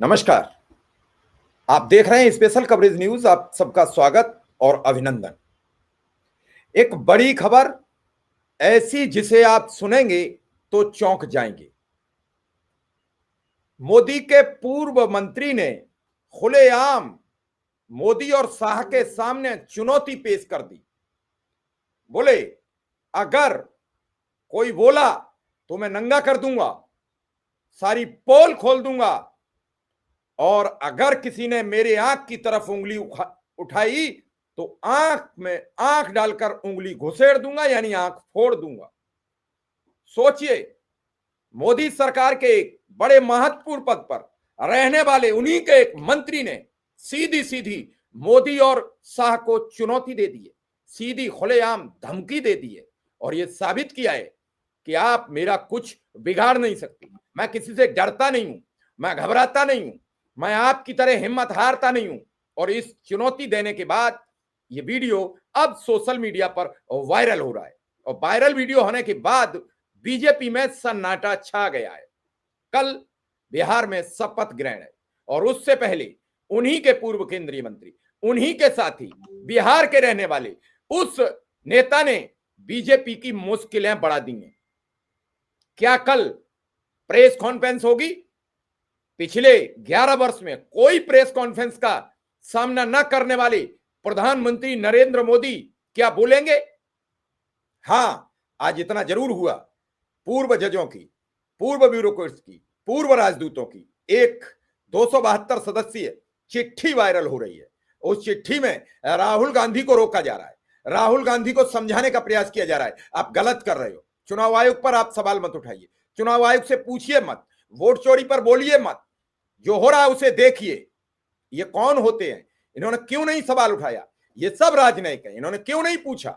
नमस्कार। आप देख रहे हैं स्पेशल कवरेज न्यूज। आप सबका स्वागत और अभिनंदन। एक बड़ी खबर ऐसी जिसे आप सुनेंगे तो चौंक जाएंगे। मोदी के पूर्व मंत्री ने खुलेआम मोदी और शाह के सामने चुनौती पेश कर दी। बोले, अगर कोई बोला तो मैं नंगा कर दूंगा, सारी पोल खोल दूंगा, और अगर किसी ने मेरे आंख की तरफ उंगली उठाई तो आंख में आंख डालकर उंगली घुसेड़ दूंगा, यानी आंख फोड़ दूंगा। सोचिए, मोदी सरकार के एक बड़े महत्वपूर्ण पद पर रहने वाले उन्हीं के एक मंत्री ने सीधी सीधी मोदी और शाह को चुनौती दे दी है, सीधी खुलेआम धमकी दे दी है, और यह साबित किया है कि आप मेरा कुछ बिगाड़ नहीं सकते। मैं किसी से डरता नहीं हूं, मैं घबराता नहीं हूं, मैं आपकी तरह हिम्मत हारता नहीं हूं। और इस चुनौती देने के बाद ये वीडियो अब सोशल मीडिया पर वायरल हो रहा है, और वायरल वीडियो होने के बाद बीजेपी में सन्नाटा छा गया है। कल बिहार में शपथ ग्रहण है, और उससे पहले उन्हीं के पूर्व केंद्रीय मंत्री, उन्हीं के साथी, बिहार के रहने वाले उस नेता ने बीजेपी की मुश्किलें बढ़ा दी हैं। क्या कल प्रेस कॉन्फ्रेंस होगी? पिछले 11 वर्ष में कोई प्रेस कॉन्फ्रेंस का सामना न करने वाले प्रधानमंत्री नरेंद्र मोदी क्या बोलेंगे? हां, आज इतना जरूर हुआ, पूर्व जजों की, पूर्व ब्यूरोक्रेट्स की, पूर्व राजदूतों की एक 272 सदस्यीय चिट्ठी वायरल हो रही है। उस चिट्ठी में राहुल गांधी को रोका जा रहा है, राहुल गांधी को समझाने का प्रयास किया जा रहा है, आप गलत कर रहे हो, चुनाव आयोग पर आप सवाल मत उठाइए, चुनाव आयोग से पूछिए मत, वोट चोरी पर बोलिए मत, जो हो रहा है उसे देखिए। ये कौन होते हैं? इन्होंने क्यों नहीं सवाल उठाया? ये सब राजनयिक है। इन्होंने क्यों नहीं पूछा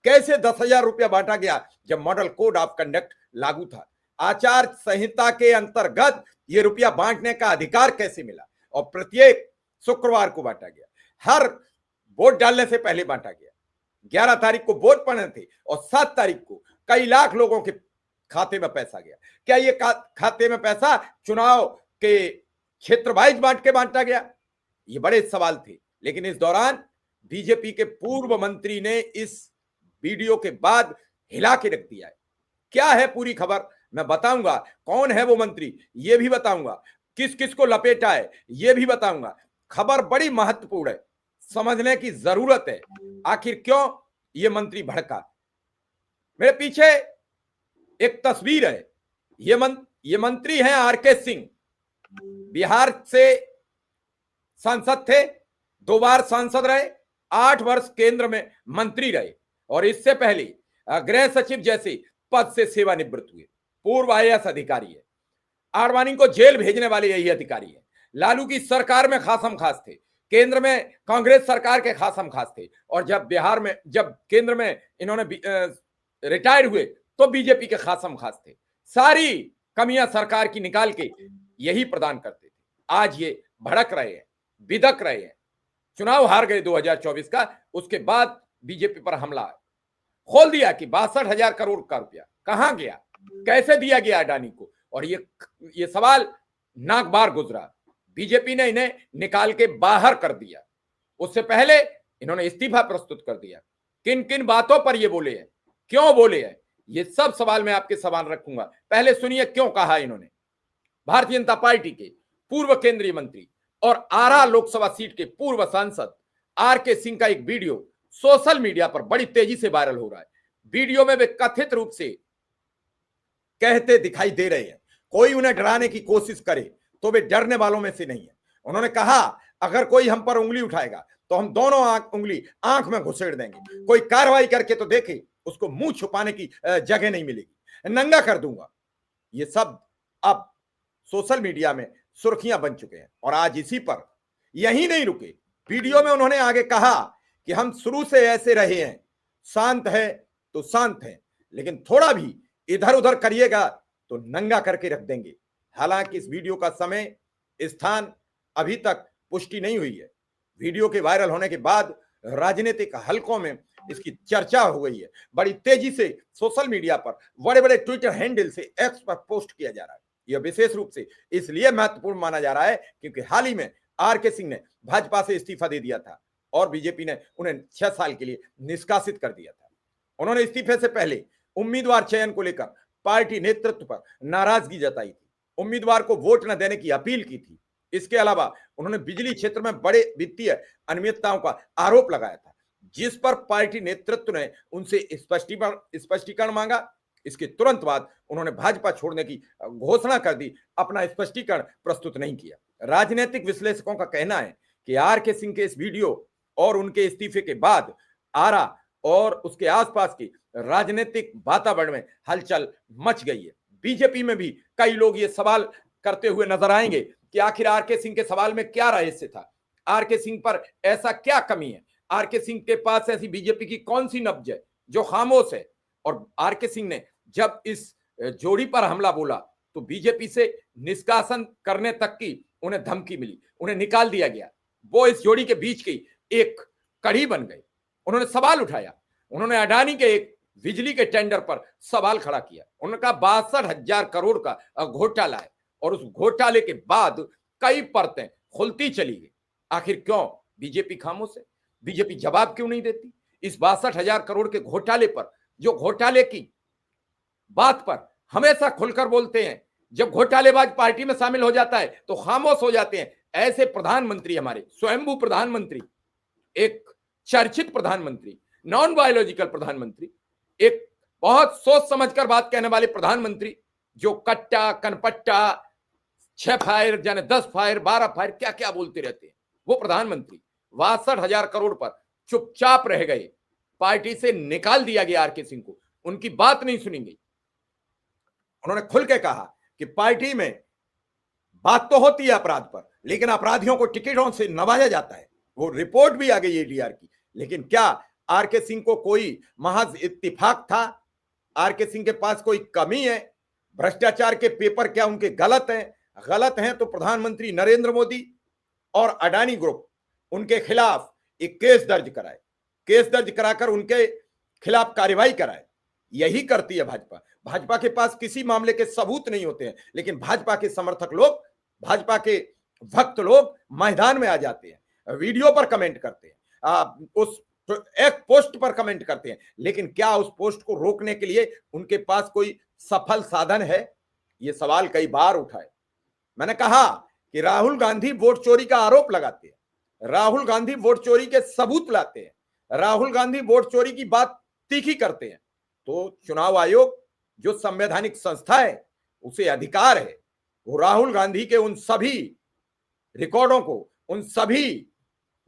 कैसे 10,000 रुपया बांटा गया जब मॉडल कोड ऑफ कंडक्ट लागू था? आचार संहिता के अंतर्गत ये रुपया बांटने का अधिकार कैसे मिला? और प्रत्येक शुक्रवार को बांटा गया, हर वोट डालने से पहले बांटा गया। 11 तारीख को वोट पड़ने थे और 7 तारीख को कई लाख लोगों के खाते में पैसा गया। क्या ये खाते में पैसा चुनाव के क्षेत्र वाइज बांट के बांटा गया? ये बड़े सवाल थे। लेकिन इस दौरान बीजेपी के पूर्व मंत्री ने इस वीडियो के बाद हिला के रख दिया है। क्या है पूरी खबर मैं बताऊंगा, कौन है वो मंत्री ये भी बताऊंगा, किस किस को लपेटा है ये भी बताऊंगा। खबर बड़ी महत्वपूर्ण है, समझने की जरूरत है, आखिर क्यों ये मंत्री भड़का। मेरे पीछे एक तस्वीर है, ये मंत्री हैं आरके सिंह, बिहार से सांसद थे, 2 बार सांसद रहे, 8 वर्ष केंद्र में मंत्री रहे, और इससे पहले गृह सचिव जैसे पद से सेवानिवृत्त हुए। पूर्व आईएएस अधिकारी है, आडवाणी को जेल भेजने वाले यही अधिकारी है। लालू की सरकार में खासम खास थे, केंद्र में कांग्रेस सरकार के खासम खास थे, और जब केंद्र में इन्होंने रिटायर हुए तो बीजेपी के खासम खास थे। सारी कमियां सरकार की निकाल के यही प्रदान करते थे। आज ये भड़क रहे हैं, बिदक रहे हैं। चुनाव हार गए 2024 का, उसके बाद बीजेपी पर हमला खोल दिया कि 62,000 करोड़ का रुपया कहां गया, कैसे दिया गया अडानी को। और ये सवाल नागबार गुजरा, बीजेपी ने इन्हें निकाल के बाहर कर दिया। उससे पहले इन्होंने इस्तीफा प्रस्तुत कर दिया। किन किन बातों पर ये बोले हैं, क्यों बोले हैं, ये सब सवाल मैं आपके सवाल रखूंगा। पहले सुनिए क्यों कहा इन्होंने। भारतीय जनता पार्टी के पूर्व केंद्रीय मंत्री और आरा लोकसभा सीट के पूर्व सांसद आरके सिंह का एक वीडियो सोशल मीडिया पर बड़ी तेजी से वायरल हो रहा है। वीडियो में वे कथित रूप से कहते दिखाई दे रहे हैं, कोई उन्हें डराने की कोशिश करे तो वे डरने वालों में से नहीं है। उन्होंने कहा, अगर कोई हम पर उंगली उठाएगा तो हम दोनों उंगली आंख में घुसेड़ देंगे, कोई कार्रवाई करके तो देखे, उसको मुंह छुपाने की जगह नहीं मिलेगी, नंगा कर दूंगा। ये सब अब सोशल मीडिया में सुर्खियां बन चुके हैं, और आज इसी पर यही नहीं रुके। वीडियो में उन्होंने आगे कहा कि हम शुरू से ऐसे रहे हैं, शांत है तो शांत है, लेकिन थोड़ा भी इधर उधर करिएगा तो नंगा करके रख देंगे। हालांकि इस वीडियो का समय, स्थान अभी तक पुष्टि नहीं हुई है। वीडियो के वायरल होने के बाद राजनीतिक हलकों में इसकी चर्चा हो गई है। बड़ी तेजी से सोशल मीडिया पर बड़े बड़े ट्विटर हैंडल से एक्स पर पोस्ट किया जा रहा है। यह विशेष रूप से इसलिए महत्वपूर्ण माना जा रहा है क्योंकि हाल ही में आर.के. सिंह ने भाजपा से इस्तीफा दे दिया था और बीजेपी ने उन्हें 6 साल के लिए निष्कासित कर दिया था। उन्होंने इस्तीफे से पहले उम्मीदवार चयन को लेकर पार्टी नेतृत्व पर नाराजगी जताई थी, उम्मीदवार को वोट न देने की अपील की थी। इसके अलावा उन्होंने बिजली क्षेत्र में बड़े वित्तीय अनियमितताओं का आरोप लगाया था, जिस पर पार्टी नेतृत्व ने उनसे स्पष्टीकरण मांगा। इसके तुरंत बाद उन्होंने भाजपा छोड़ने की घोषणा कर दी, अपना स्पष्टीकरण प्रस्तुत नहीं किया। राजनीतिक विश्लेषकों का कहना है कि आर.के. सिंह के इस वीडियो और उनके इस्तीफे के बाद आरा और उसके आसपास की राजनीतिक वातावरण में हलचल मच गई है। बीजेपी में भी कई लोग ये सवाल करते हुए नजर आएंगे कि आखिर आर.के. सिंह के सवाल में क्या रहस्य था, आर.के. सिंह पर ऐसा क्या कमी है, आर.के. सिंह के पास ऐसी बीजेपी की कौन सी नब्ज है जो खामोश है। और आर.के. सिंह ने जब इस जोड़ी पर हमला बोला तो बीजेपी से निष्कासन करने तक की उन्हें धमकी मिली, उन्हें निकाल दिया गया। वो इस जोड़ी के बीच की एक कड़ी बन गई। उन्होंने सवाल उठाया, उन्होंने अडानी के एक बिजली के टेंडर पर सवाल खड़ा किया। उन्होंने कहा 62,000 करोड़ का घोटाला है और उस घोटाले के बाद कई परतें खुलती चली गई। आखिर क्यों बीजेपी खामोश है, बीजेपी जवाब क्यों नहीं देती? इस 62,000 करोड़ के घोटाले पर, जो घोटाले की बात पर हमेशा खुलकर बोलते हैं, जब घोटालेबाज पार्टी में शामिल हो जाता है तो खामोश हो जाते हैं। ऐसे प्रधानमंत्री, हमारे स्वयंभू प्रधानमंत्री, एक चर्चित प्रधानमंत्री, नॉन बायोलॉजिकल प्रधानमंत्री, एक बहुत सोच समझकर बात कहने वाले प्रधानमंत्री, जो कट्टा कनपट्टा 6 फायर जाने 10 फायर 12 फायर क्या क्या बोलते रहते हैं, वो प्रधानमंत्री 62,000 करोड़ पर चुपचाप रह गए। पार्टी से निकाल दिया गया आर.के. सिंह को, उनकी बात नहीं सुनी गई। उन्होंने खुल के कहा कि पार्टी में बात तो होती है अपराध पर, लेकिन अपराधियों को टिकटों से नवाजा जाता है। वो रिपोर्ट भी आ गई एडीआर की। लेकिन क्या आर.के. सिंह को कोई महज इत्तेफाक था? आर.के. सिंह के पास कोई कमी है? भ्रष्टाचार के पेपर क्या उनके गलत हैं? गलत हैं तो प्रधानमंत्री नरेंद्र मोदी और अडानी ग्रुप उनके खिलाफ एक केस दर्ज कराए, केस दर्ज कराकर उनके खिलाफ कार्रवाई कराए। यही करती है भाजपा। भाजपा के पास किसी मामले के सबूत नहीं होते हैं, लेकिन भाजपा के समर्थक लोग, भाजपा के भक्त लोग मैदान में आ जाते हैं, वीडियो पर कमेंट करते हैं, उस एक पोस्ट पर कमेंट करते हैं। लेकिन क्या उस पोस्ट को रोकने के लिए उनके पास कोई सफल साधन है? ये सवाल कई बार उठाए। मैंने कहा कि राहुल गांधी वोट चोरी का आरोप लगाते हैं, राहुल गांधी वोट चोरी के सबूत लाते हैं, राहुल गांधी वोट चोरी की बात तीखी करते हैं। तो चुनाव आयोग जो संवैधानिक संस्था है, उसे अधिकार है वो राहुल गांधी के उन सभी रिकॉर्डों को, उन सभी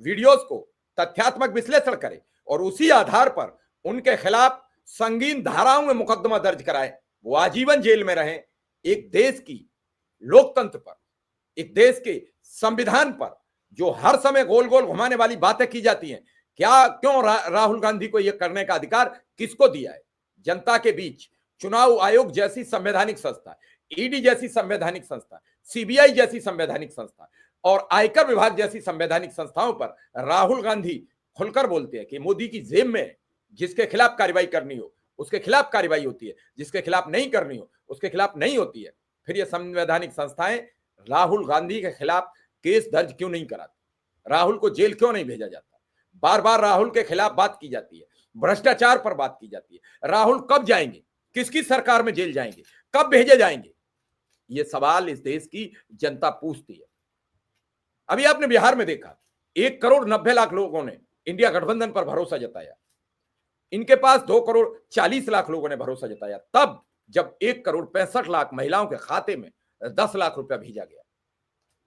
वीडियोस को तथ्यात्मक विश्लेषण करे और उसी आधार पर उनके खिलाफ संगीन धाराओं में मुकदमा दर्ज कराए, वो आजीवन जेल में रहें। एक देश की लोकतंत्र पर, एक देश के संविधान पर जो हर समय गोल गोल घुमाने वाली बातें की जाती हैं, क्या क्यों राहुल गांधी को यह करने का अधिकार किसको दिया है? जनता के बीच चुनाव आयोग जैसी संवैधानिक संस्था, ईडी जैसी संवैधानिक संस्था, सीबीआई जैसी संवैधानिक संस्था और आयकर विभाग जैसी संवैधानिक संस्थाओं पर राहुल गांधी खुलकर बोलते हैं कि मोदी की जेब में है, जिसके खिलाफ कार्रवाई करनी हो उसके खिलाफ कार्रवाई होती है, जिसके खिलाफ नहीं करनी हो उसके खिलाफ नहीं होती है। फिर ये संवैधानिक संस्थाएं राहुल गांधी के खिलाफ केस दर्ज क्यों नहीं कराती? राहुल को जेल क्यों नहीं भेजा जाता? बार बार राहुल के खिलाफ बात की जाती है, भ्रष्टाचार पर बात की जाती है। राहुल कब जाएंगे, किसकी सरकार में जेल जाएंगे, कब भेजे जाएंगे? ये सवाल इस देश की जनता पूछती है। अभी आपने बिहार में देखा 1,90,00,000 लोगों ने इंडिया गठबंधन पर भरोसा जताया, इनके पास 2,40,00,000 लोगों ने भरोसा जताया, तब जब 1,65,00,000 महिलाओं के खाते में 10 लाख रुपया भेजा गया।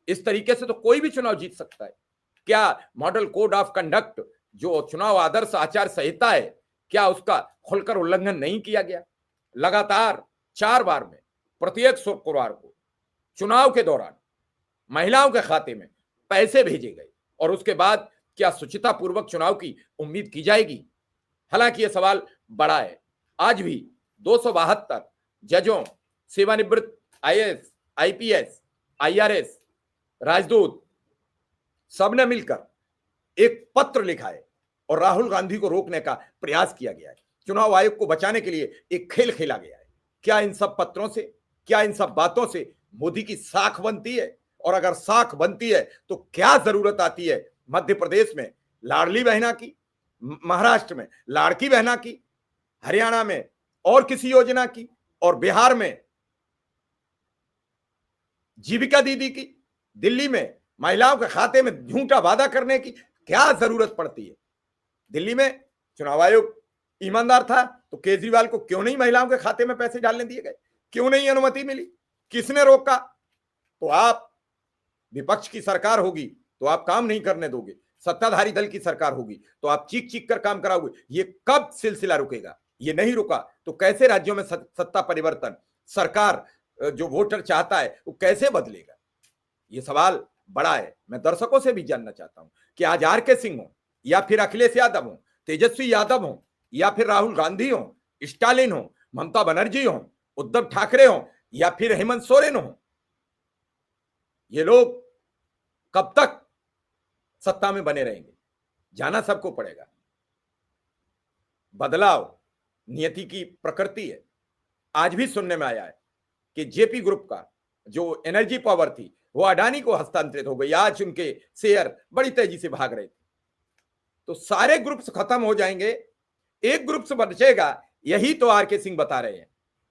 इस तरीके से तो कोई भी चुनाव जीत सकता है। क्या मॉडल कोड ऑफ कंडक्ट जो चुनाव आदर्श आचार संहिता है, क्या उसका खुलकर उल्लंघन नहीं किया गया? लगातार 4 बार में प्रत्येक शुक्रवार को चुनाव के दौरान महिलाओं के खाते में पैसे भेजे गए और उसके बाद क्या सुचिता पूर्वक चुनाव की उम्मीद की जाएगी? हालांकि यह सवाल बड़ा है। आज भी 272 जजों, सेवानिवृत्त आईएएस, आईपीएस, आईआरएस, राजदूत सबने मिलकर एक पत्र लिखा है और राहुल गांधी को रोकने का प्रयास किया गया है। चुनाव आयोग को बचाने के लिए एक खेल खेला गया है। क्या इन सब पत्रों से, क्या इन सब बातों से मोदी की साख बनती है। और अगर साख बनती है तो क्या जरूरत आती है मध्य प्रदेश में लाडली बहना की, महाराष्ट्र में लाड़की बहना की, हरियाणा में और किसी योजना की, और बिहार में जीविका दीदी की, दिल्ली में महिलाओं के खाते में झूठा वादा करने की क्या जरूरत पड़ती है? दिल्ली में चुनाव आयोग ईमानदार था तो केजरीवाल को क्यों नहीं महिलाओं के खाते में पैसे डालने दिए गए? क्यों नहीं अनुमति मिली? किसने रोका? तो आप विपक्ष की सरकार होगी तो आप काम नहीं करने दोगे, सत्ताधारी दल की सरकार होगी तो आप चीख चीख कर काम कराओगे। ये कब सिलसिला रुकेगा? ये नहीं रुका तो कैसे राज्यों में सत्ता परिवर्तन, सरकार जो वोटर चाहता है वो कैसे बदलेगा? ये सवाल बड़ा है। मैं दर्शकों से भी जानना चाहता हूं कि आज आर.के. सिंह हो या फिर अखिलेश यादव हो, तेजस्वी यादव हो या फिर राहुल गांधी हो, स्टालिन हो, ममता बनर्जी हो, उद्धव ठाकरे हो या फिर हेमंत सोरेन हो, ये लोग कब तक सत्ता में बने रहेंगे? जाना सबको पड़ेगा। बदलाव नियति की प्रकृति है। आज भी सुनने में आया है कि जेपी ग्रुप का जो एनर्जी पावर थी वो अडानी को हस्तांतरित हो गई। आज उनके शेयर बड़ी तेजी से भाग रहे थे। तो सारे ग्रुप्स खत्म हो जाएंगे, एक ग्रुप से बचेगा। यही तो आर.के. सिंह बता रहे हैं।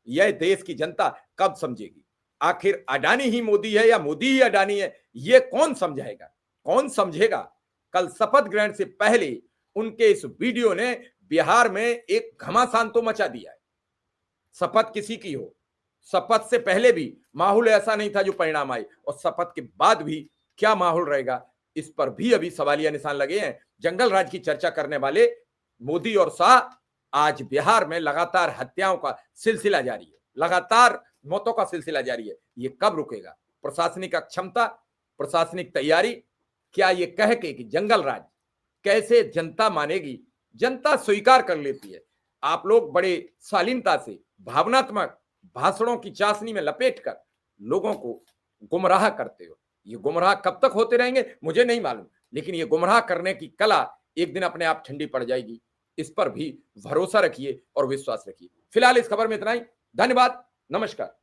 यह देश की जनता कब समझेगी? आखिर अडानी ही मोदी है या मोदी ही अडानी है? यह कौन समझाएगा? कौन समझेगा? कल शपथ ग्रहण से पहले उनके इस वीडियो ने बिहार में एक घमासान तो मचा दिया है। शपथ किसी की हो, शपथ से पहले भी माहौल ऐसा नहीं था जो परिणाम आए, और शपथ के बाद भी क्या माहौल रहेगा, इस पर भी अभी सवालिया निशान लगे हैं। जंगल राज की चर्चा करने वाले मोदी और शाह आज बिहार में लगातार हत्याओं का सिलसिला जारी है, लगातार मौतों का सिलसिला जारी है। ये कब रुकेगा? प्रशासनिक अक्षमता, प्रशासनिक तैयारी, क्या ये कह के कि जंगल राज कैसे जनता मानेगी? जनता स्वीकार कर लेती है। आप लोग बड़े शालीनता से भावनात्मक भाषणों की चाशनी में लपेटकर लोगों को गुमराह करते हो। ये गुमराह कब तक होते रहेंगे मुझे नहीं मालूम, लेकिन ये गुमराह करने की कला एक दिन अपने आप ठंडी पड़ जाएगी। इस पर भी भरोसा रखिए और विश्वास रखिए। फिलहाल इस खबर में इतना ही। धन्यवाद, नमस्कार।